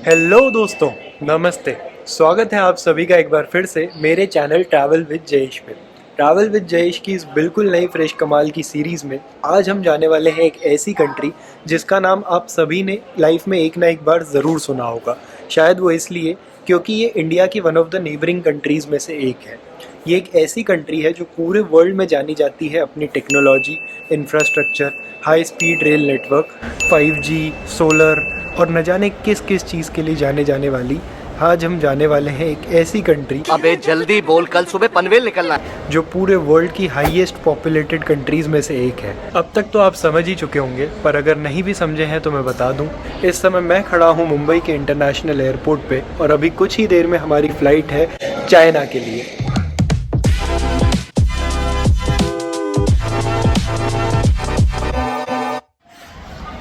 Hello दोस्तों, नमस्ते। स्वागत है आप सभी का एक बार फिर से मेरे चैनल ट्रैवल विद जयेश में। ट्रैवल विद जयेश की इस बिल्कुल नई फ्रेश कमाल की सीरीज़ में आज हम जाने वाले हैं एक ऐसी कंट्री जिसका नाम आप सभी ने लाइफ में एक ना एक बार ज़रूर सुना होगा। शायद वो इसलिए क्योंकि ये इंडिया की one of the neighbouring countries में से एक है। ये एक ऐसी कंट्री है जो पूरे वर्ल्ड में जानी जाती है अपनी technology, infrastructure, high speed rail network, 5G, solar और न जाने किस किस चीज़ के लिए जाने जाने वाली। आज हम जाने वाले हैं एक ऐसी कंट्री, अबे जल्दी बोल, कल सुबह पनवेल निकलना है। जो पूरे वर्ल्ड की हाईएस्ट पॉपुलेटेड कंट्रीज़ में से एक है। अब तक तो आप समझ ही चुके होंगे, पर अगर नहीं भी समझे हैं तो मैं बता दूं। इस समय मैं खड़ा हूं मुंबई के इंटरनेशनल एयरपोर्ट पे और अभी कुछ ही देर में हमारी फ़्लाइट है चाइना के लिए।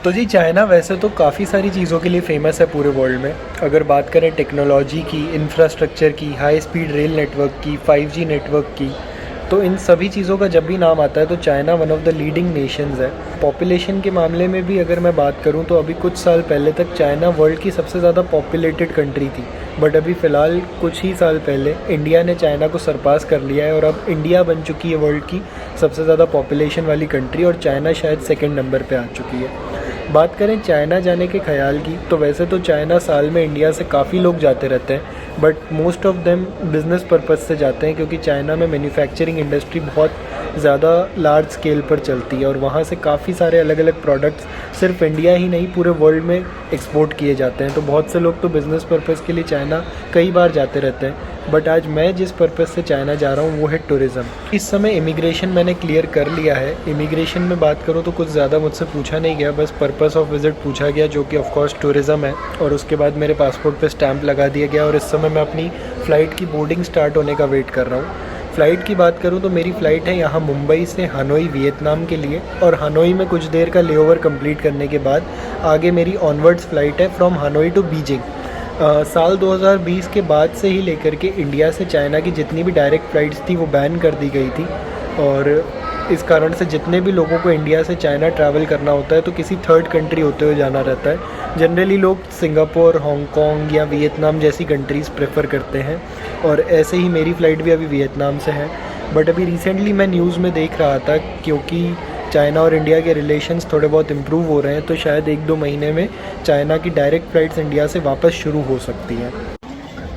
तो जी, चाइना वैसे तो काफ़ी सारी चीज़ों के लिए फ़ेमस है पूरे वर्ल्ड में। अगर बात करें टेक्नोलॉजी की, इंफ्रास्ट्रक्चर की, हाई स्पीड रेल नेटवर्क की, 5G नेटवर्क की, तो इन सभी चीज़ों का जब भी नाम आता है तो China one of the leading Nations है। पॉपुलेशन के मामले में भी अगर मैं बात करूं तो अभी कुछ साल पहले तक चाइना वर्ल्ड की सबसे ज़्यादा पॉपुलेटेड कंट्री थी, बट अभी फ़िलहाल कुछ ही साल पहले इंडिया ने चाइना को सरपास कर लिया है और अब इंडिया बन चुकी है वर्ल्ड की सबसे ज़्यादा पॉपुलेशन वाली कंट्री और चाइना शायद सेकेंड नंबर पर आ चुकी है। बात करें चाइना जाने के ख्याल की, तो वैसे तो चाइना साल में इंडिया से काफ़ी लोग जाते रहते हैं, but most of them business purpose से जाते हैं क्योंकि चाइना में मैन्युफैक्चरिंग इंडस्ट्री बहुत ज़्यादा लार्ज स्केल पर चलती है और वहाँ से काफ़ी सारे अलग अलग प्रोडक्ट्स सिर्फ इंडिया ही नहीं पूरे वर्ल्ड में एक्सपोर्ट किए जाते हैं। तो बहुत से लोग तो बिज़नेस पर्पज़ के लिए चाइना कई बार जाते रहते हैं, बट आज मैं जिस पर्पज़ से चाइना जा रहा हूँ वो है टूरिज़्म। इस समय इमिग्रेशन मैंने क्लियर कर लिया है। इमिग्रेशन में बात करूँ तो कुछ ज़्यादा मुझसे पूछा नहीं गया, बस पर्पज़ ऑफ विज़िट पूछा गया जो कि ऑफकोर्स टूरिज़्म है, और उसके बाद मेरे पासपोर्ट पे स्टैंप लगा दिया गया और इस समय मैं अपनी फ़्लाइट की बोर्डिंग स्टार्ट होने का वेट कर रहा हूँ। फ़्लाइट की बात करूँ तो मेरी फ़्लाइट है यहाँ मुंबई से हनोई वियतनाम के लिए, और हनोई में कुछ देर का लेओवर कंप्लीट करने के बाद आगे मेरी ऑनवर्ड्स फ़्लाइट है फ्रॉम हनोई टू बीजिंग। साल 2020 के बाद से ही लेकर के इंडिया से चाइना की जितनी भी डायरेक्ट फ़्लाइट्स थी वो बैन कर दी गई थी, और इस कारण से जितने भी लोगों को इंडिया से चाइना ट्रैवल करना होता है तो किसी थर्ड कंट्री होते हुए जाना रहता है। जनरली लोग सिंगापुर, हांगकांग या वियतनाम जैसी कंट्रीज़ प्रेफर करते हैं, और ऐसे ही मेरी फ़्लाइट भी अभी वियतनाम से है। बट अभी रिसेंटली मैं न्यूज़ में देख रहा था, क्योंकि चाइना और इंडिया के रिलेशंस थोड़े बहुत इम्प्रूव हो रहे हैं, तो शायद 1-2 महीने में चाइना की डायरेक्ट फ़्लाइट्स इंडिया से वापस शुरू हो सकती हैं।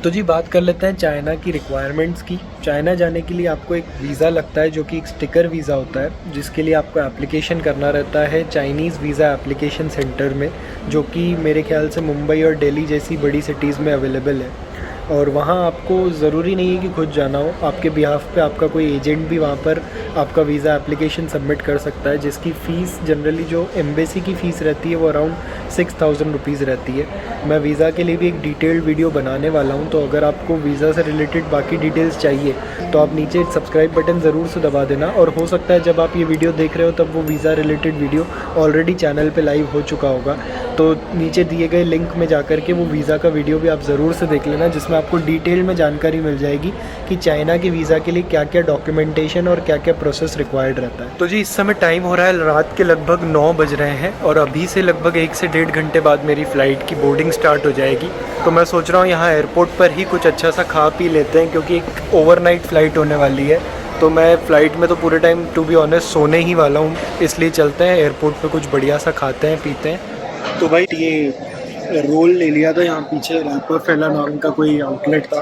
तो जी, बात कर लेते हैं चाइना की रिक्वायरमेंट्स की। चाइना जाने के लिए आपको एक वीज़ा लगता है जो कि एक स्टिकर वीज़ा होता है, जिसके लिए आपको एप्लीकेशन करना रहता है चाइनीज़ वीज़ा एप्लीकेशन सेंटर में, जो कि मेरे ख्याल से मुंबई और दिल्ली जैसी बड़ी सिटीज़ में अवेलेबल है। और वहाँ आपको ज़रूरी नहीं है कि खुद जाना हो, आपके बिहाफ पे आपका कोई एजेंट भी वहाँ पर आपका वीज़ा एप्लीकेशन सबमिट कर सकता है, जिसकी फ़ीस जनरली जो एम्बेसी की फ़ीस रहती है वो अराउंड 6000 रुपीज़ रहती है। मैं वीज़ा के लिए भी एक डिटेल्ड वीडियो बनाने वाला हूँ, तो अगर आपको वीज़ा से रिलेटेड बाकी डिटेल्स चाहिए तो आप नीचे सब्सक्राइब बटन ज़रूर से दबा देना, और हो सकता है जब आप ये वीडियो देख रहे हो तब वो visa related video already channel पे लाइव हो चुका होगा। तो नीचे दिए गए लिंक में जाकर के वो वीज़ा का वीडियो भी आप ज़रूर से देख लेना, जिसमें आपको डिटेल में जानकारी मिल जाएगी कि चाइना के वीज़ा के लिए क्या क्या डॉक्यूमेंटेशन और क्या क्या प्रोसेस रिक्वायर्ड रहता है। तो जी, इस समय टाइम हो रहा है रात के लगभग 9 बज रहे हैं, और अभी से लगभग 1 से 1.5 घंटे बाद मेरी फ़्लाइट की बोर्डिंग स्टार्ट हो जाएगी। तो मैं सोच रहा हूँ यहाँ एयरपोर्ट पर ही कुछ अच्छा सा खा पी लेते हैं, क्योंकि एक ओवरनाइट फ़्लाइट होने वाली है। तो मैं फ़्लाइट में तो पूरे टाइम टू बी ऑनेस्ट सोने ही वाला हूँ, इसलिए चलते हैं एयरपोर्ट पे, कुछ बढ़िया सा खाते हैं पीते हैं। तो भाई, ये रोल ले लिया था यहाँ पीछे, रैपर फैला नाम का कोई आउटलेट था,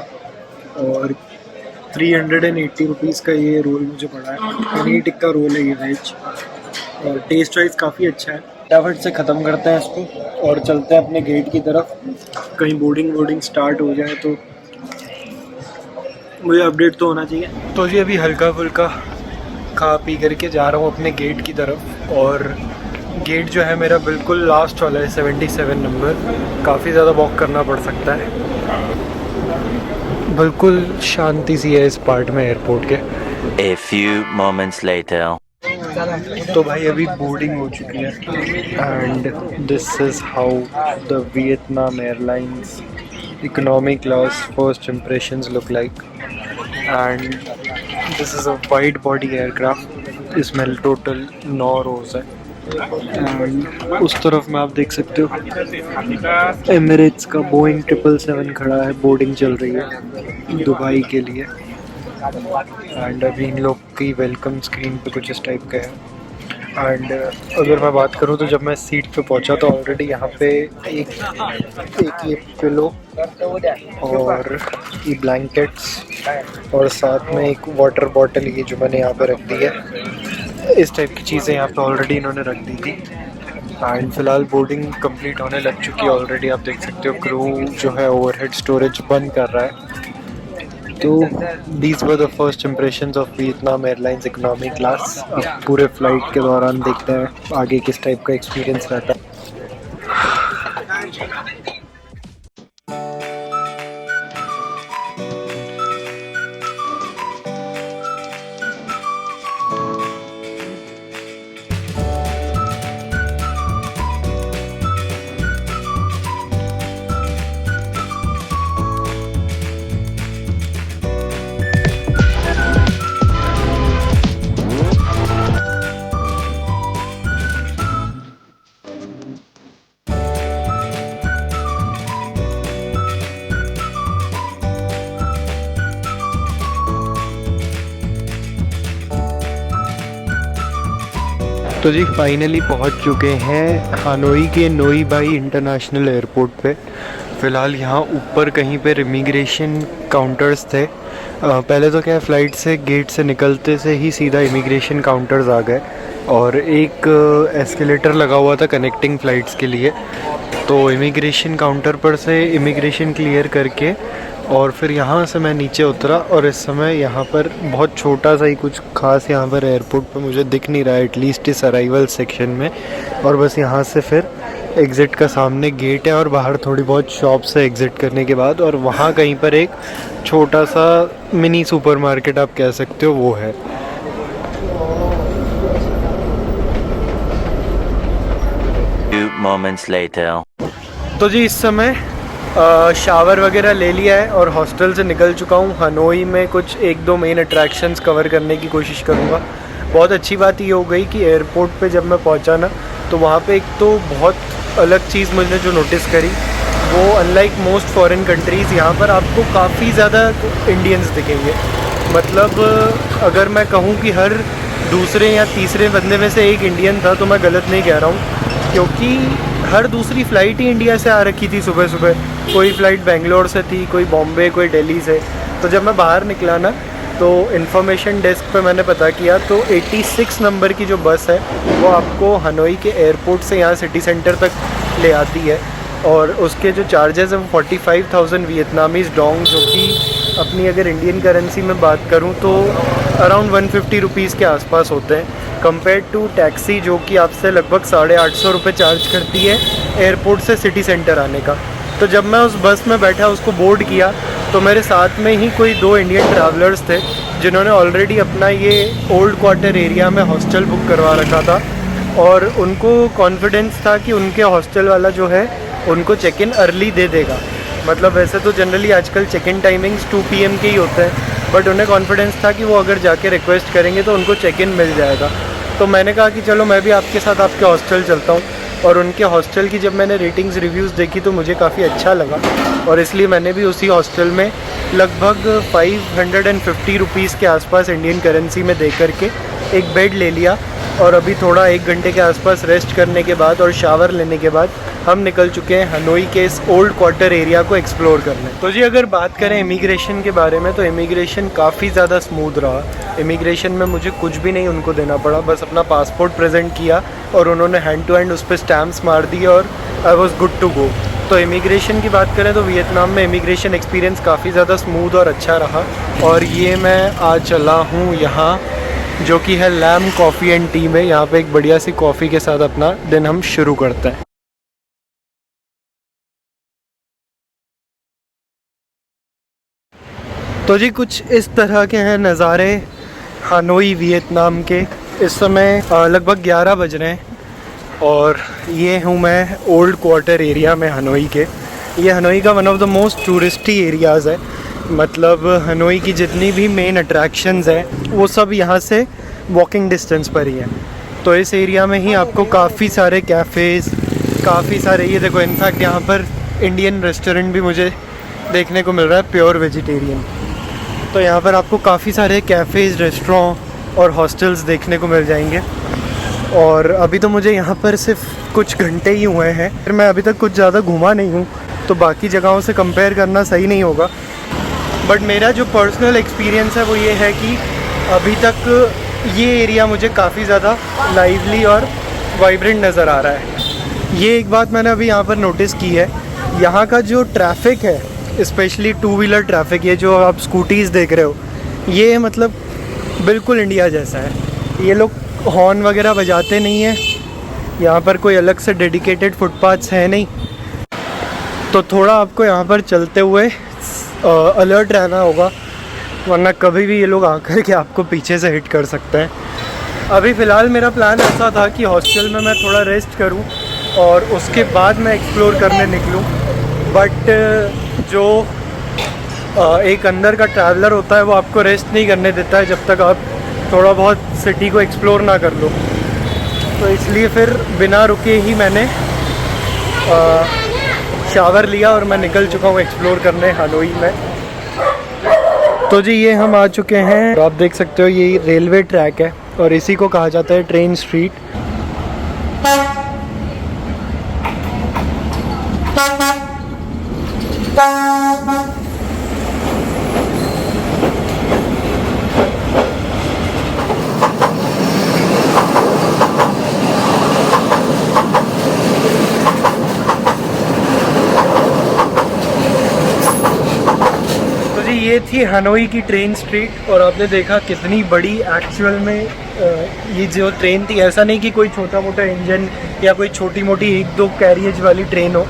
और 380 रुपीज़ का ये रोल मुझे पड़ा है। पनीर टिक्का रोल है ये वेज, और टेस्ट वाइज काफ़ी अच्छा है। फटाफट से ख़त्म करते हैं इसको और चलते हैं अपने गेट की तरफ। कहीं बोर्डिंग स्टार्ट हो जाए तो मुझे अपडेट तो होना चाहिए। तो जी, अभी हल्का फुल्का खा पी करके जा रहा हूँ अपने गेट की तरफ, और गेट जो है मेरा बिल्कुल लास्ट वाला है, 77 नंबर। काफ़ी ज़्यादा वॉक करना पड़ सकता है। बिल्कुल शांति सी है इस पार्ट में एयरपोर्ट के। A few moments later. तो भाई, अभी बोर्डिंग हो चुकी है, and this is how the Vietnam airlines economy class first impressions look like, and this is a wide body aircraft. इसमें टोटल 9 रोज़ है, एंड उस तरफ में आप देख सकते हो एमिरेट्स का बोइंग 777 खड़ा है, बोर्डिंग चल रही है दुबई के लिए। एंड अभी इन लोग की वेलकम स्क्रीन पे कुछ इस टाइप का है। एंड अगर मैं बात करूँ तो जब मैं सीट पे पहुँचा तो ऑलरेडी यहाँ पे एक ये पिलो और ये ब्लैंकेट्स और साथ में एक वाटर बॉटल, ये जो मैंने यहाँ पे रख दी है, इस टाइप की चीज़ें यहाँ पे ऑलरेडी इन्होंने रख दी थी। एंड फिलहाल बोर्डिंग कंप्लीट होने लग चुकी है ऑलरेडी। आप देख सकते हो क्रू जो है ओवरहेड स्टोरेज बंद कर रहा है। तो these were the first impressions of Vietnam airlines economy class. अब पूरे फ्लाइट के दौरान देखते हैं आगे किस टाइप का एक्सपीरियंस रहता है। तो जी फाइनली पहुंच चुके हैं हनोई के नोई बाई इंटरनेशनल एयरपोर्ट पे। फ़िलहाल यहाँ ऊपर कहीं पे इमिग्रेशन काउंटर्स थे। पहले तो क्या फ़्लाइट से गेट से निकलते से ही सीधा इमिग्रेशन काउंटर्स आ गए और एक एस्केलेटर लगा हुआ था कनेक्टिंग फ़्लाइट्स के लिए। तो इमिग्रेशन काउंटर पर से इमिग्रेशन क्लियर करके और फिर यहाँ से मैं नीचे उतरा और इस समय यहाँ पर बहुत छोटा सा ही कुछ खास यहाँ पर एयरपोर्ट पर मुझे दिख नहीं रहा है, एटलीस्ट इस अराइवल सेक्शन में। और बस यहाँ से फिर एग्ज़िट का सामने गेट है और बाहर थोड़ी बहुत शॉप से एग्ज़िट करने के बाद और वहाँ कहीं पर एक छोटा सा मिनी सुपरमार्केट आप कह सकते हो वो है। Few moments later. तो जी इस समय शावर वगैरह ले लिया है और हॉस्टल से निकल चुका हूँ। हनोई में कुछ 1-2 मेन अट्रैक्शंस कवर करने की कोशिश करूँगा। बहुत अच्छी बात ये हो गई कि एयरपोर्ट पे जब मैं पहुँचा ना तो वहाँ पे एक तो बहुत अलग चीज़ मुझे जो नोटिस करी वो अनलाइक मोस्ट फॉरेन कंट्रीज़ यहाँ पर आपको काफ़ी ज़्यादा इंडियंस दिखेंगे। मतलब अगर मैं कहूँ कि हर दूसरे या तीसरे बंदे में से एक इंडियन था तो मैं गलत नहीं कह रहा हूँ, क्योंकि हर दूसरी फ़्लाइट ही इंडिया से आ रखी थी सुबह सुबह। कोई फ़्लाइट बेंगलोर से थी, कोई बॉम्बे, कोई दिल्ली से। तो जब मैं बाहर निकला ना तो इन्फॉर्मेशन डेस्क पे मैंने पता किया तो 86 नंबर की जो बस है वो आपको हनोई के एयरपोर्ट से यहाँ सिटी सेंटर तक ले आती है और उसके जो चार्जेस हैं वो 45,000 वियतनामीज़ डोंग, जो कि अपनी अगर इंडियन करेंसी में बात करूँ तो अराउंड 150 रुपीज़ के आसपास होते हैं, कंपेयर टू टैक्सी जो कि आपसे लगभग 850 रुपये चार्ज करती है एयरपोर्ट से सिटी सेंटर आने का। तो जब मैं उस बस में बैठा, उसको बोर्ड किया, तो मेरे साथ में ही कोई 2 इंडियन ट्रैवलर्स थे जिन्होंने ऑलरेडी अपना ये ओल्ड क्वार्टर एरिया में हॉस्टल बुक करवा रखा था और उनको कॉन्फिडेंस था कि उनके हॉस्टल वाला जो है उनको चेक इन अर्ली दे देगा। मतलब वैसे तो जनरली आजकल चेक इन टाइमिंग्स 2 PM के ही होते हैं, बट उन्हें कॉन्फिडेंस था कि वो अगर जाके रिक्वेस्ट करेंगे तो उनको चेक इन मिल जाएगा। तो मैंने कहा कि चलो मैं भी आपके साथ आपके हॉस्टल चलता हूँ। और उनके हॉस्टल की जब मैंने रेटिंग्स रिव्यूज़ देखी तो मुझे काफ़ी अच्छा लगा और इसलिए मैंने भी उसी हॉस्टल में लगभग 550 रुपीज़ के आसपास इंडियन करेंसी में दे करके एक बेड ले लिया और अभी थोड़ा 1 घंटे के आसपास रेस्ट करने के बाद और शावर लेने के बाद हम निकल चुके हैं हनोई के इस ओल्ड क्वार्टर एरिया को एक्सप्लोर करने। तो जी अगर बात करें इमिग्रेशन के बारे में तो इमिग्रेशन काफ़ी ज़्यादा स्मूथ रहा। इमिग्रेशन में मुझे कुछ भी नहीं उनको देना पड़ा, बस अपना पासपोर्ट प्रेजेंट किया और उन्होंने हैंड टू हैंड उस पर स्टैम्प्स मार दिए और I was good to go. तो इमिग्रेशन की बात करें तो वियतनाम में इमिग्रेशन एक्सपीरियंस काफ़ी ज़्यादा स्मूथ और अच्छा रहा। और ये मैं आज चला हूँ यहाँ जो कि है लैम कॉफ़ी एंड टी में। यहाँ पे एक बढ़िया सी कॉफ़ी के साथ अपना दिन हम शुरू करते हैं। तो जी कुछ इस तरह के हैं नज़ारे हनोई वियतनाम के। इस समय लगभग 11 बज रहे हैं और ये हूँ मैं ओल्ड क्वार्टर एरिया में हनोई के। ये हनोई का one of the most touristy areas है। मतलब हनोई की जितनी भी मेन अट्रैक्शंस हैं वो सब यहाँ से वॉकिंग डिस्टेंस पर ही हैं। तो इस एरिया में ही आपको काफ़ी सारे कैफ़ेज़, काफ़ी सारे, ये देखो इनफैक्ट यहाँ पर इंडियन रेस्टोरेंट भी मुझे देखने को मिल रहा है, प्योर वेजिटेरियन। तो यहाँ पर आपको काफ़ी सारे कैफ़ेज़, रेस्टोरेंट और हॉस्टल्स देखने को मिल जाएंगे। और अभी तो मुझे यहाँ पर सिर्फ कुछ घंटे ही हुए हैं, फिर मैं अभी तक कुछ ज़्यादा घूमा नहीं हूँ, तो बाकी जगहों से कंपेयर करना सही नहीं होगा। बट मेरा जो पर्सनल एक्सपीरियंस है वो ये है कि अभी तक ये एरिया मुझे काफ़ी ज़्यादा लाइवली और वाइब्रेंट नज़र आ रहा है। ये एक बात मैंने अभी यहाँ पर नोटिस की है, यहाँ का जो ट्रैफिक है, स्पेशली टू व्हीलर ट्रैफिक, ये जो आप स्कूटीज़ देख रहे हो, ये मतलब बिल्कुल इंडिया जैसा है। ये लोग हॉर्न वगैरह बजाते नहीं हैं, यहाँ पर कोई अलग से डेडिकेटेड फुटपाथ्स है नहीं, तो थोड़ा आपको यहाँ पर चलते हुए अलर्ट रहना होगा, वरना कभी भी ये लोग आकर के आपको पीछे से हिट कर सकते हैं। अभी फ़िलहाल मेरा प्लान ऐसा था कि हॉस्टल में मैं थोड़ा रेस्ट करूं और उसके बाद मैं एक्सप्लोर करने निकलूं, बट जो एक अंदर का ट्रैवलर होता है वो आपको रेस्ट नहीं करने देता है जब तक आप थोड़ा बहुत सिटी को एक्सप्लोर ना कर लो। तो इसलिए फिर बिना रुके ही मैंने शावर लिया और मैं निकल चुका हूँ एक्सप्लोर करने हनोई में। तो जी ये हम आ चुके हैं, आप देख सकते हो ये रेलवे ट्रैक है और इसी को कहा जाता है ट्रेन स्ट्रीट। ये थी हनोई की ट्रेन स्ट्रीट और आपने देखा कितनी बड़ी एक्चुअल में ये जो ट्रेन थी, ऐसा नहीं कि कोई छोटा मोटा इंजन या कोई छोटी मोटी एक दो कैरियज वाली ट्रेन हो,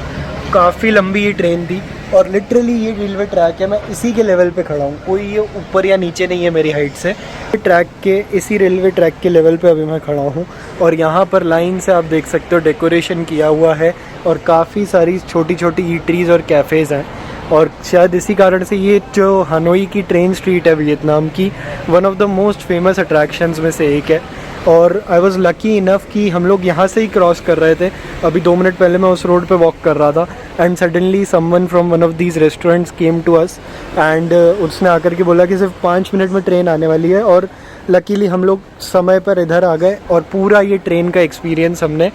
काफ़ी लंबी ये ट्रेन थी। और लिटरली ये रेलवे ट्रैक है, मैं इसी के लेवल पे खड़ा हूँ, कोई ये ऊपर या नीचे नहीं है मेरी हाइट से। ट्रैक के इसी रेलवे ट्रैक के लेवल पे अभी मैं खड़ा हूँ और यहाँ पर लाइन से आप देख सकते हो डेकोरेशन किया हुआ है और काफ़ी सारी छोटी छोटी ईटरीज़ और कैफ़ेज़ हैं। और शायद इसी कारण से ये जो हनोई की ट्रेन स्ट्रीट है वियतनाम की, one of the most famous attractions में से एक है। और आई वॉज़ लकी इनफ कि हम लोग यहाँ से ही क्रॉस कर रहे थे, अभी 2 मिनट पहले मैं उस रोड पे वॉक कर रहा था and suddenly someone from one of these restaurants came to us and उसने आकर के बोला कि सिर्फ 5 मिनट में ट्रेन आने वाली है। और लकीली हम लोग समय पर इधर आ गए और पूरा ये ट्रेन का एक्सपीरियंस हमने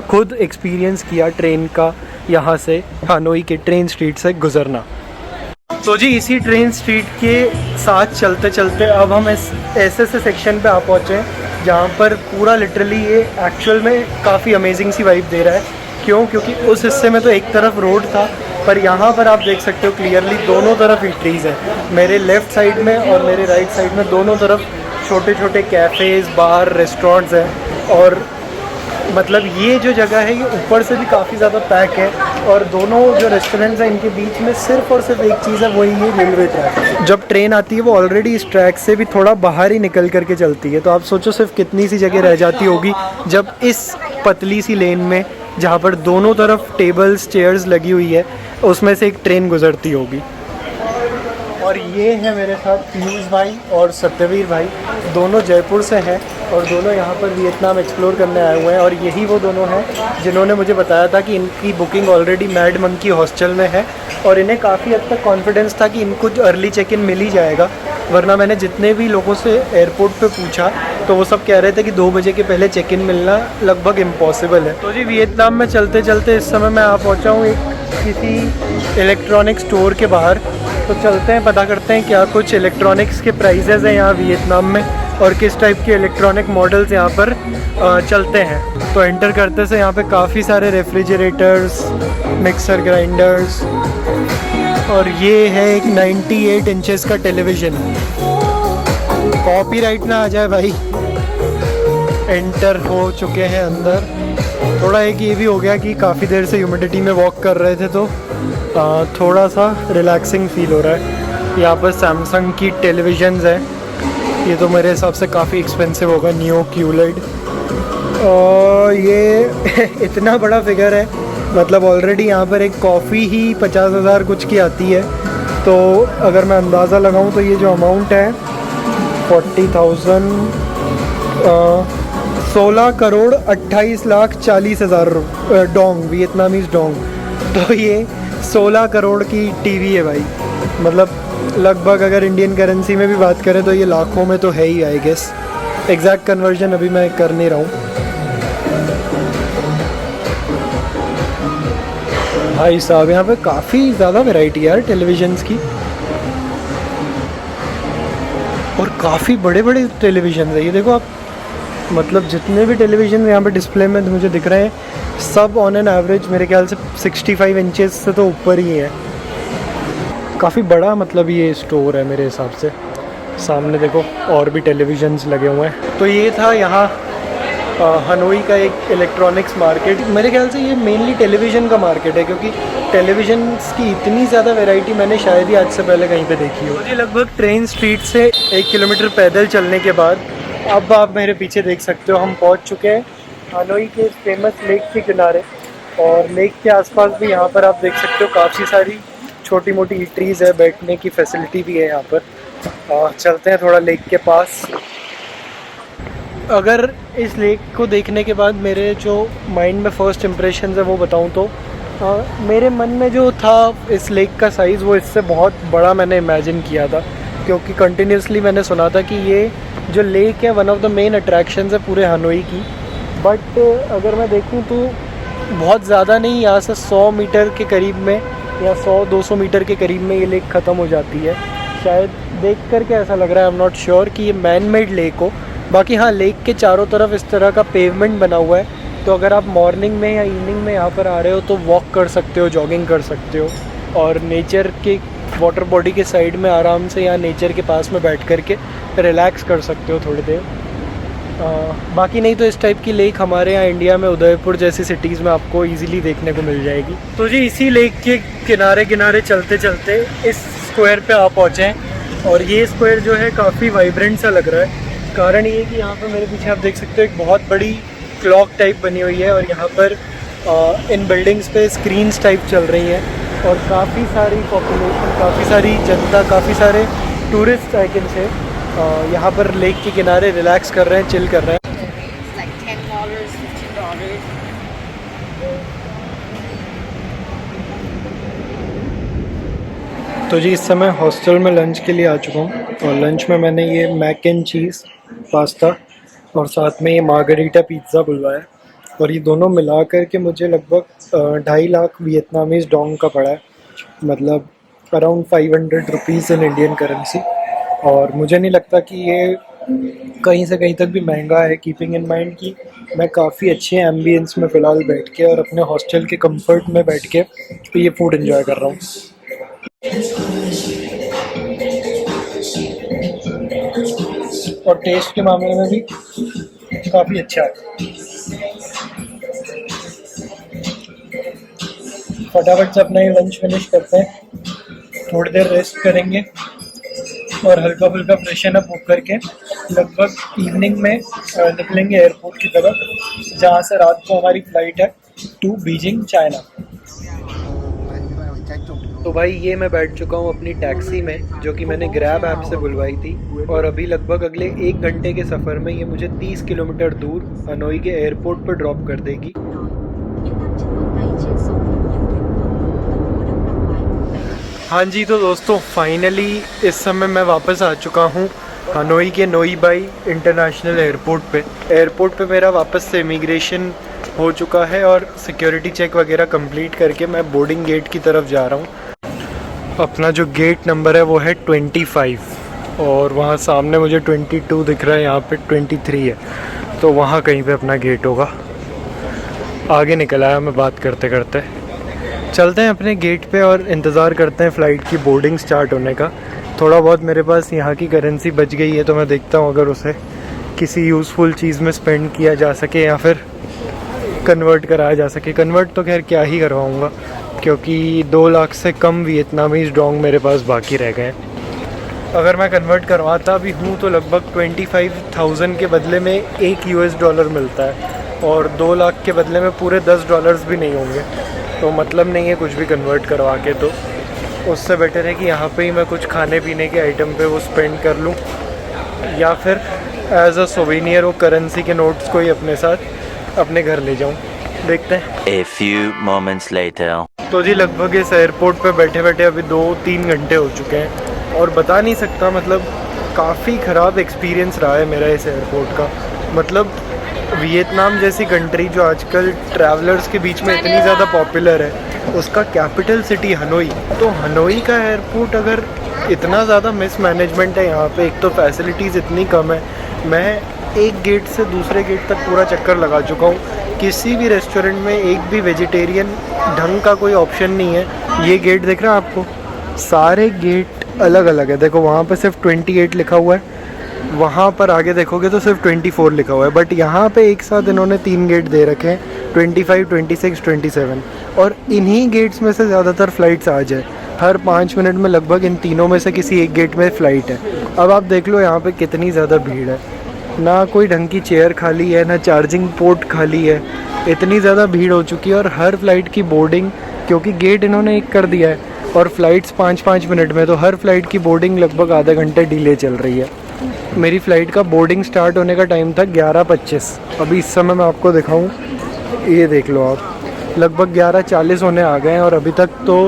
खुद एक्सपीरियंस किया, ट्रेन का यहाँ से हनोई के ट्रेन स्ट्रीट से गुजरना। तो जी इसी ट्रेन स्ट्रीट के साथ चलते चलते अब हम इस ऐसे सेक्शन पे आ पहुँचे हैं जहाँ पर पूरा लिटरली ये एक्चुअल में काफ़ी अमेजिंग सी वाइब दे रहा है। क्यों? क्योंकि उस हिस्से में तो एक तरफ रोड था, पर यहाँ पर आप देख सकते हो क्लियरली दोनों तरफ ईटरीज़ हैं। मेरे लेफ़्ट साइड में और मेरे राइट साइड में दोनों तरफ छोटे छोटे कैफ़ेज़, बार, रेस्टोरेंट्स हैं। और मतलब ये जो जगह है ये ऊपर से भी काफ़ी ज़्यादा पैक है और दोनों जो रेस्टोरेंट्स हैं इनके बीच में सिर्फ और सिर्फ एक चीज़ है, वही है रेलवे ट्रैक। जब ट्रेन आती है वो ऑलरेडी इस ट्रैक से भी थोड़ा बाहर ही निकल करके चलती है, तो आप सोचो सिर्फ कितनी सी जगह रह जाती होगी जब इस पतली सी लेन में, जहाँ पर दोनों तरफ टेबल्स चेयर्स लगी हुई है, उसमें से एक ट्रेन गुजरती होगी। और ये है मेरे साथ पीयूष भाई और सत्यवीर भाई, दोनों जयपुर से हैं और दोनों यहाँ पर वियतनाम एक्सप्लोर करने आए हुए हैं। और यही वो दोनों हैं जिन्होंने मुझे बताया था कि इनकी booking already mad monkey hostel में है और इन्हें काफ़ी हद तक कॉन्फिडेंस था कि इनको अर्ली चेक इन मिल ही जाएगा। वरना मैंने जितने भी लोगों से एयरपोर्ट पे पूछा तो वो सब कह रहे थे कि 2 बजे के पहले चेक इन मिलना लगभग इम्पॉसिबल है। तो जी वियतनाम में चलते चलते इस समय मैं आ पहुँचा हूँ एक किसी इलेक्ट्रॉनिक स्टोर के बाहर। तो चलते हैं, पता करते हैं क्या कुछ इलेक्ट्रॉनिक्स के प्राइजेज़ हैं यहाँ वियतनाम में और किस टाइप के इलेक्ट्रॉनिक मॉडल्स यहाँ पर चलते हैं। तो एंटर करते से यहाँ पे काफ़ी सारे रेफ्रिजरेटर्स, मिक्सर ग्राइंडर्स और ये है एक 98 इंचेस का टेलीविज़न। कॉपीराइट ना आ जाए भाई। एंटर हो चुके हैं अंदर। थोड़ा एक ये भी हो गया कि काफ़ी देर से ह्यूमिडिटी में वॉक कर रहे थे तो थोड़ा सा रिलैक्सिंग फील हो रहा है। यहाँ पर सैमसंग की टेलीविज़न्स हैं, ये तो मेरे हिसाब से काफ़ी एक्सपेंसिव होगा, नियो क्यूलेड। और ये इतना बड़ा फिगर है, मतलब ऑलरेडी यहाँ पर एक कॉफ़ी ही 50,000 कुछ की आती है। तो अगर मैं अंदाज़ा लगाऊँ तो ये जो अमाउंट है 40,000 16 करोड़ 28 लाख 40 हज़ार डोंग, वियतनामीज डोंग। तो ये 16 करोड़ की टीवी है भाई। मतलब लगभग अगर इंडियन करेंसी में भी बात करें तो ये लाखों में तो है ही, आई गेस। एग्जैक्ट कन्वर्जन अभी मैं कर नहीं रहा हूँ। भाई साहब यहाँ पे काफ़ी ज़्यादा वैरायटी है यार टेलीविज़न्स की, और काफ़ी बड़े बड़े टेलीविज़न है। ये देखो आप, मतलब जितने भी टेलीविज़न यहाँ पे डिस्प्ले में मुझे दिख रहे हैं सब ऑन एन एवरेज मेरे ख्याल से 65 इंचेस से तो ऊपर ही है। काफ़ी बड़ा मतलब ये स्टोर है मेरे हिसाब से। सामने देखो और भी टेलीविज़न्स लगे हुए हैं। तो ये था यहाँ हनोई का एक इलेक्ट्रॉनिक्स मार्केट। मेरे ख्याल से ये मेनली टेलीविज़न का मार्केट है, क्योंकि टेलीविज़न्स की इतनी ज़्यादा वैरायटी मैंने शायद ही आज से पहले कहीं पे देखी हो। मुझे लगभग ट्रेन स्ट्रीट से 1 किलोमीटर पैदल चलने के बाद अब आप मेरे पीछे देख सकते हो हम पहुंच चुके हैं हनोई के फेमस लेक के किनारे। और लेक के आसपास भी यहाँ पर आप देख सकते हो काफ़ी सारी छोटी मोटी ईटरीज़ है, बैठने की फैसिलिटी भी है यहाँ पर। चलते हैं थोड़ा लेक के पास। अगर इस लेक को देखने के बाद मेरे जो माइंड में फ़र्स्ट इम्प्रेशन है वो बताऊँ तो मेरे मन में जो था इस लेक का साइज़ वो इससे बहुत बड़ा मैंने इमेजिन किया था, क्योंकि कंटिन्यूसली मैंने सुना था कि ये जो लेक है one of the main attractions है पूरे हनोई की। बट अगर मैं देखूं तो बहुत ज़्यादा नहीं, यहाँ से 100 मीटर के करीब में या 100-200 मीटर के करीब में ये लेक ख़त्म हो जाती है। शायद देख करके ऐसा लग रहा है, आई एम नॉट श्योर कि ये मैन मेड लेक हो। बाकी हाँ, लेक के चारों तरफ इस तरह का पेवमेंट बना हुआ है, तो अगर आप मॉर्निंग में या इवनिंग में यहाँ पर आ रहे हो तो वॉक कर सकते हो, जॉगिंग कर सकते हो, और नेचर के वाटर बॉडी के साइड में आराम से यहाँ नेचर के पास में बैठ कर के रिलैक्स कर सकते हो थोड़ी देर। बाकी नहीं तो इस टाइप की लेक हमारे यहाँ इंडिया में उदयपुर जैसी सिटीज़ में आपको इजीली देखने को मिल जाएगी। तो जी इसी लेक के किनारे किनारे चलते चलते इस स्क्वायर पे आप पहुँचे हैं, और ये स्क्वायर जो है काफ़ी वाइब्रेंट सा लग रहा है। कारण ये कि यहाँ पर मेरे पीछे आप देख सकते हो एक बहुत बड़ी क्लॉक टाइप बनी हुई है, और यहाँ पर इन बिल्डिंग्स पे स्क्रीन्स टाइप चल रही हैं, और काफ़ी सारी पॉपुलेशन, काफ़ी सारी जनता, काफ़ी सारे टूरिस्ट आई कैन से यहाँ पर लेक के किनारे रिलैक्स कर रहे हैं, चिल कर रहे हैं। like $10, $15. तो जी इस समय हॉस्टल में लंच के लिए आ चुका हूँ, और लंच में मैंने ये मैक एंड चीज़ पास्ता और साथ में ये मार्गरीटा पिज़्ज़ा बुलवाया, और ये दोनों मिला कर के मुझे लगभग 2.5 लाख वियतनामीज डोंग का पड़ा है, मतलब around 500 rupees in Indian currency. और मुझे नहीं लगता कि ये कहीं से कहीं तक भी महंगा है, कीपिंग इन माइंड कि मैं काफ़ी अच्छे एम्बियंस में फ़िलहाल बैठ के और अपने हॉस्टल के कंफर्ट में बैठ के ये फूड एंजॉय कर रहा हूँ। और टेस्ट के मामले में भी काफ़ी अच्छा है। फटाफट से अपना ये लंच फिनिश करते हैं, थोड़ी देर रेस्ट करेंगे और हल्का फुल्का फ्रेशन अप होकर के लगभग इवनिंग में निकलेंगे एयरपोर्ट की तरफ, जहाँ से रात को हमारी फ़्लाइट है टू बीजिंग चाइना। तो भाई ये मैं बैठ चुका हूँ अपनी टैक्सी में, जो कि मैंने ग्रैब ऐप से बुलवाई थी, और अभी लगभग अगले 1 घंटे के सफ़र में ये मुझे 30 किलोमीटर दूर हनोई के एयरपोर्ट पर ड्रॉप कर देगी। हाँ जी, तो दोस्तों फाइनली इस समय मैं वापस आ चुका हूँ हनोई के नोई बाई इंटरनेशनल एयरपोर्ट पे। एयरपोर्ट पे मेरा वापस से इमिग्रेशन हो चुका है और सिक्योरिटी चेक वगैरह कंप्लीट करके मैं बोर्डिंग गेट की तरफ जा रहा हूँ। अपना जो गेट नंबर है वो है 25, और वहाँ सामने मुझे 22 दिख रहा है, यहाँ पे 23 है, तो वहाँ कहीं पे अपना गेट होगा। आगे निकल आया मैं बात करते करते। चलते हैं अपने गेट पे और इंतज़ार करते हैं फ़्लाइट की बोर्डिंग स्टार्ट होने का। थोड़ा बहुत मेरे पास यहाँ की करेंसी बच गई है, तो मैं देखता हूँ अगर उसे किसी यूज़फुल चीज़ में स्पेंड किया जा सके या फिर कन्वर्ट कराया जा सके। कन्वर्ट तो खैर क्या ही करवाऊँगा, क्योंकि 2 लाख से कम वियतनामीज डोंग मेरे पास बाकी रह गए। अगर मैं कन्वर्ट करवाता भी हूँ तो लगभग 25,000 के बदले में $1 मिलता है, और 2 लाख के बदले में पूरे $10 भी नहीं होंगे, तो मतलब नहीं है कुछ भी कन्वर्ट करवा के। तो उससे बेटर है कि यहाँ पे ही मैं कुछ खाने पीने के आइटम पे वो स्पेंड कर लूँ, या फिर एज अ सोवेनियर वो करेंसी के नोट्स को ही अपने साथ अपने घर ले जाऊँ। देखते हैं। A few moments later. तो जी लगभग इस एयरपोर्ट पे बैठे बैठे अभी 2-3 घंटे हो चुके हैं और बता नहीं सकता, मतलब काफ़ी ख़राब एक्सपीरियंस रहा है मेरा इस एयरपोर्ट का। मतलब वियतनाम जैसी कंट्री जो आजकल ट्रैवलर्स के बीच में इतनी ज़्यादा पॉपुलर है, उसका कैपिटल सिटी हनोई, तो हनोई का एयरपोर्ट अगर इतना ज़्यादा मिसमैनेजमेंट है यहाँ पे, एक तो फैसिलिटीज़ इतनी कम है। मैं एक गेट से दूसरे गेट तक पूरा चक्कर लगा चुका हूँ, किसी भी रेस्टोरेंट में एक भी वेजिटेरियन ढंग का कोई ऑप्शन नहीं है। ये गेट देख रहे हैं आपको, सारे गेट अलग अलग है। देखो वहाँ पर सिर्फ 28 लिखा हुआ है, वहाँ पर आगे देखोगे तो सिर्फ 24 लिखा हुआ है, बट यहाँ पे एक साथ इन्होंने 3 गेट दे रखे हैं, 25, 26, 27। और इन्हीं गेट्स में से ज़्यादातर फ़्लाइट्स आ जाए, हर 5 मिनट में लगभग इन तीनों में से किसी एक गेट में फ़्लाइट है। अब आप देख लो यहाँ पे कितनी ज़्यादा भीड़ है, ना कोई ढंग की चेयर खाली है, ना चार्जिंग पोर्ट खाली है, इतनी ज़्यादा भीड़ हो चुकी है। और हर फ्लाइट की बोर्डिंग, क्योंकि गेट इन्होंने एक कर दिया है और फ़्लाइट्स 5-5 मिनट में, तो हर फ्लाइट की बोर्डिंग लगभग आधा घंटे डिले चल रही है। मेरी फ़्लाइट का बोर्डिंग स्टार्ट होने का टाइम था 11:25, अभी इस समय मैं आपको दिखाऊं, ये देख लो आप, लगभग 11:40 होने आ गए हैं और अभी तक तो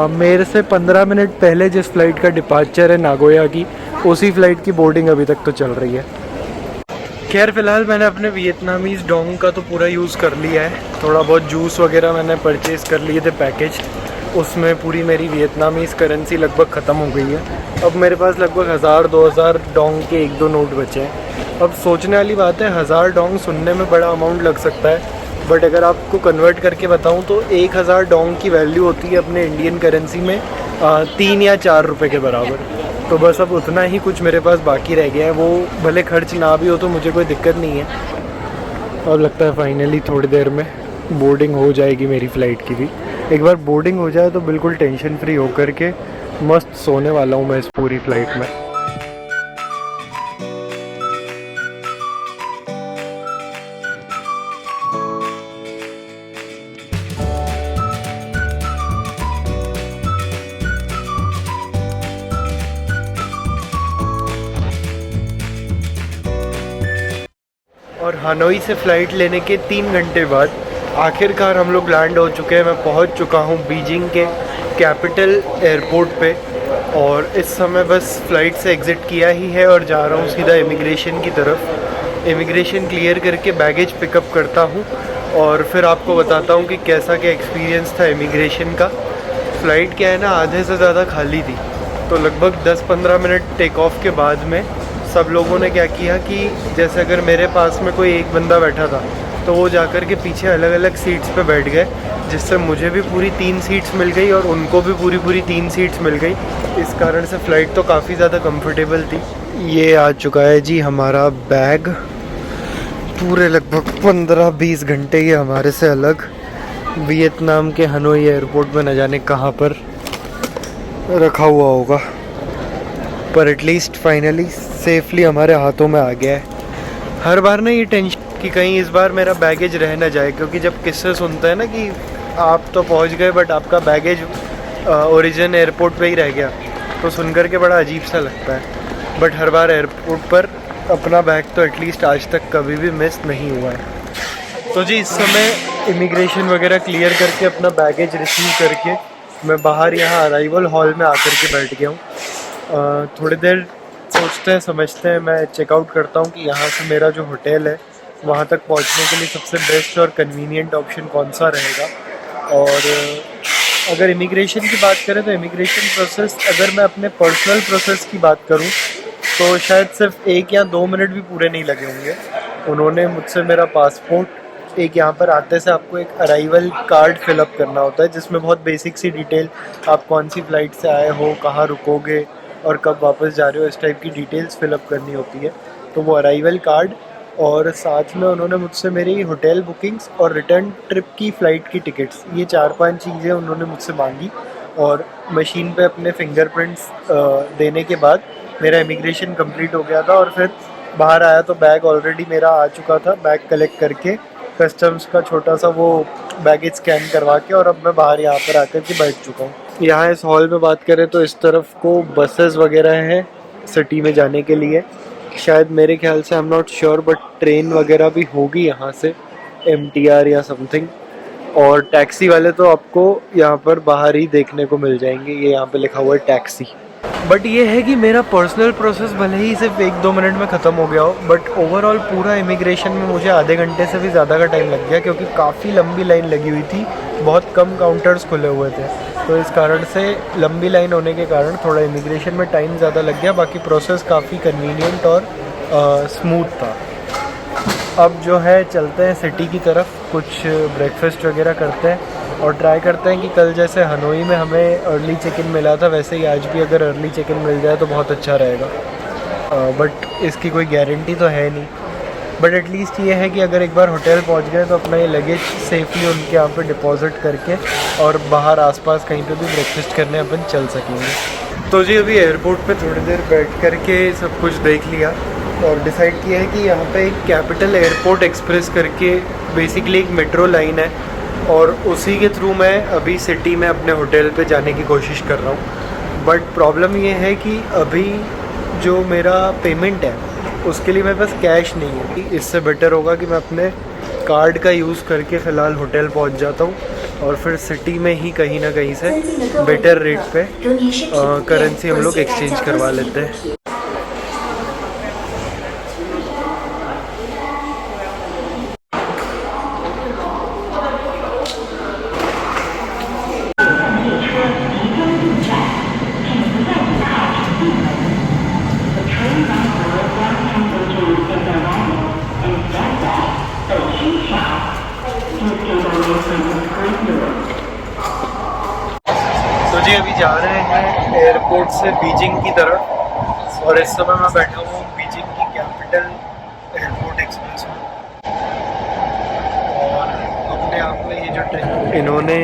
मेरे से 15 मिनट पहले जिस फ़्लाइट का डिपार्चर है नागोया की, उसी फ़्लाइट की बोर्डिंग अभी तक तो चल रही है। खैर फ़िलहाल मैंने अपने वियतनामीज़ डोंग का तो पूरा यूज़ कर लिया है, थोड़ा बहुत जूस वगैरह मैंने परचेज़ कर लिए थे पैकेज, उसमें पूरी मेरी वियतनामीज़ करेंसी लगभग ख़त्म हो गई है। अब मेरे पास लगभग 1000-2000 डोंग के 1-2 नोट बचे हैं। अब सोचने वाली बात है, 1000 डोंग सुनने में बड़ा अमाउंट लग सकता है, बट अगर आपको कन्वर्ट करके बताऊं तो 1000 डोंग की वैल्यू होती है अपने इंडियन करेंसी में 3 या 4 रुपये के बराबर। तो बस अब उतना ही कुछ मेरे पास बाकी रह गया है, वो भले खर्च ना भी हो तो मुझे कोई दिक्कत नहीं है। अब लगता है फाइनली थोड़ी देर में बोर्डिंग हो जाएगी मेरी फ़्लाइट की भी। एक बार बोर्डिंग हो जाए तो बिल्कुल टेंशन फ्री होकर के मस्त सोने वाला हूँ मैं इस पूरी फ़्लाइट में। और हनोई से फ़्लाइट लेने के 3 घंटे बाद आखिरकार हम लोग लैंड हो चुके हैं। मैं पहुंच चुका हूं बीजिंग के कैपिटल एयरपोर्ट पे और इस समय बस फ़्लाइट से एग्ज़िट किया ही है और जा रहा हूं सीधा इमिग्रेशन की तरफ। इमिग्रेशन क्लियर करके बैगेज पिकअप करता हूं और फिर आपको बताता हूं कि कैसा क्या एक्सपीरियंस था इमिग्रेशन का। फ़्लाइट क्या है ना, आधे से ज़्यादा खाली थी, तो लगभग 10-15 मिनट टेक ऑफ के बाद में सब लोगों ने क्या किया कि जैसे अगर मेरे पास में कोई एक बंदा बैठा था तो वो जाकर के पीछे अलग अलग सीट्स पे बैठ गए, जिससे मुझे भी पूरी 3 सीट्स मिल गई और उनको भी पूरी 3 सीट्स मिल गई। इस कारण से फ़्लाइट तो काफ़ी ज़्यादा कंफर्टेबल थी। ये आ चुका है जी हमारा बैग, पूरे लगभग 15-20 घंटे ये हमारे से अलग वियतनाम के हनोई एयरपोर्ट में न जाने कहाँ पर रखा हुआ होगा, पर एटलीस्ट फाइनली सेफली हमारे हाथों में आ गया है। हर बार ना ये टेंशन कि कहीं इस बार मेरा बैगेज रह ना जाए, क्योंकि जब किस्से सुनते हैं ना कि आप तो पहुंच गए बट आपका बैगेज ओरिजिन एयरपोर्ट पे ही रह गया, तो सुनकर के बड़ा अजीब सा लगता है। बट हर बार एयरपोर्ट पर अपना बैग तो एटलीस्ट आज तक कभी भी मिस नहीं हुआ है। तो जी इस समय इमिग्रेशन वगैरह क्लियर करके अपना बैगेज रिसीव करके मैं बाहर यहाँ अराइवल हॉल में आकर के बैठ गया हूँ। थोड़ी देर सोचते हैं समझते हैं, मैं चेकआउट करता हूँ कि यहाँ से मेरा जो होटल है वहाँ तक पहुँचने के लिए सबसे बेस्ट और कन्वीनियंट ऑप्शन कौन सा रहेगा। और अगर इमिग्रेशन की बात करें तो इमिग्रेशन प्रोसेस, अगर मैं अपने पर्सनल प्रोसेस की बात करूँ तो शायद सिर्फ 1 या 2 मिनट भी पूरे नहीं लगे होंगे। उन्होंने मुझसे मेरा पासपोर्ट, एक यहाँ पर आते से आपको एक अराइवल कार्ड फिलअप करना होता है जिसमें बहुत बेसिक सी डिटेल, आप कौन सी फ़्लाइट से आए हो, कहाँ रुकोगे और कब वापस जा रहे हो, इस टाइप की डिटेल्स फिलअप करनी होती है। तो वो अराइवल कार्ड और साथ में उन्होंने मुझसे मेरी होटल बुकिंग्स और रिटर्न ट्रिप की फ़्लाइट की टिकट्स, ये 4-5 चीज़ें उन्होंने मुझसे मांगी। और मशीन पे अपने फिंगरप्रिंट्स देने के बाद मेरा इमिग्रेशन कंप्लीट हो गया था और फिर बाहर आया तो बैग ऑलरेडी मेरा आ चुका था। बैग कलेक्ट करके कस्टम्स का छोटा सा वो बैगेज स्कैन करवा के और अब मैं बाहर यहाँ पर आकर के बैठ चुका हूँ। यहाँ इस हॉल में बात करें तो इस तरफ को बसेस वगैरह हैं सिटी में जाने के लिए, शायद मेरे ख्याल से I am not sure but train वगैरह भी होगी यहाँ से, MTR या समथिंग। और टैक्सी वाले तो आपको यहाँ पर बाहर ही देखने को मिल जाएंगे, ये यहाँ पे लिखा हुआ है टैक्सी। बट ये है कि मेरा पर्सनल प्रोसेस भले ही सिर्फ 1-2 मिनट में ख़त्म हो गया हो, बट ओवरऑल पूरा इमिग्रेशन में मुझे आधे घंटे से भी ज़्यादा का टाइम लग गया, क्योंकि काफ़ी लंबी लाइन लगी हुई थी, बहुत कम काउंटर्स खुले हुए थे। तो इस कारण से लंबी लाइन होने के कारण थोड़ा इमिग्रेशन में टाइम ज़्यादा लग गया। बाकी प्रोसेस काफ़ी कन्वीनियंट और स्मूथ था। अब जो है चलते हैं सिटी की तरफ, कुछ ब्रेकफास्ट वगैरह करते हैं और ट्राई करते हैं कि कल जैसे हनोई में हमें अर्ली चेक इन मिला था, वैसे ही आज भी अगर अर्ली चेक इन मिल जाए तो बहुत अच्छा रहेगा। बट इसकी कोई गारंटी तो है नहीं, बट एटलीस्ट ये है कि अगर एक बार होटल पहुंच गए तो अपना ये लगेज सेफली उनके यहाँ पे डिपॉजिट करके और बाहर आसपास कहीं पे भी ब्रेकफास्ट करने अपन चल सकेंगे। तो जी अभी एयरपोर्ट पे थोड़ी देर बैठ करके सब कुछ देख लिया और डिसाइड किया है कि यहाँ पे एक कैपिटल एयरपोर्ट एक्सप्रेस करके बेसिकली एक मेट्रो लाइन है, और उसी के थ्रू मैं अभी सिटी में अपने होटल पे जाने की कोशिश कर रहा हूँ। बट प्रॉब्लम ये है कि अभी जो मेरा पेमेंट है उसके लिए मेरे पास कैश नहीं है। इससे बेटर होगा कि मैं अपने कार्ड का यूज़ करके फ़िलहाल होटल पहुँच जाता हूँ और फिर सिटी में ही कहीं ना कहीं से बेटर रेट पे करेंसी हम लोग एक्सचेंज करवा लेते हैं। तो जी अभी जा रहे हैं एयरपोर्ट से बीजिंग की तरफ, और इस समय मैं बैठा हूँ बीजिंग की कैपिटल एयरपोर्ट एक्सप्रेस में। और अपने आप में ये जो ट्रेन इन्होंने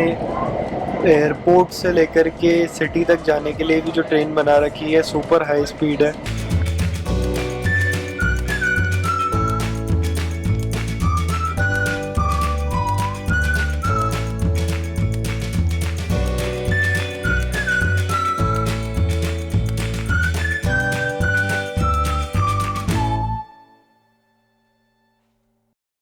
एयरपोर्ट से लेकर के सिटी तक जाने के लिए भी जो ट्रेन बना रखी है सुपर हाई स्पीड है।